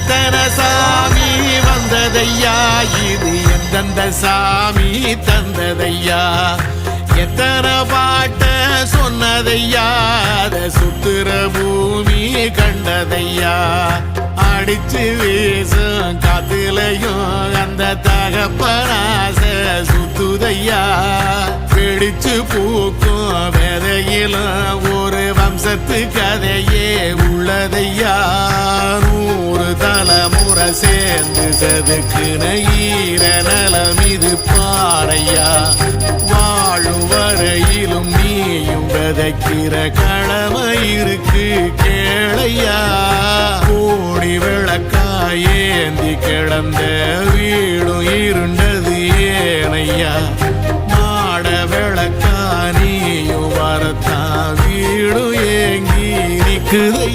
எத்தனை சாமி வந்ததையா, இது எந்தெந்த சாமி தந்ததையா, எத்தனை பாட்ட சொன்னதையா, அத சுத்துற பூமி கண்டதையா, அடிச்சு வீசும் காத்துலையும் அந்த தகப்பனாச சுத்துதையா, பிடிச்சு பூக்கும் விதையிலும் ஒரு வம்சத்து கதையே உள்ளதையா, 100 தலைமுறை சேர்ந்து செதுக்குன ஈர நலம் இது பாறையா, வாழும் வரையிலும் நீயும் விதைக்கிற கடமை இருக்கு கேளையா, கோடி விளக்காயேந்தி கிடந்த வீடும் இருண்டது ஏனையா, மாட விளக்கா நீயும் வரத்தான் வீடும் ஏங்கி நிக்குது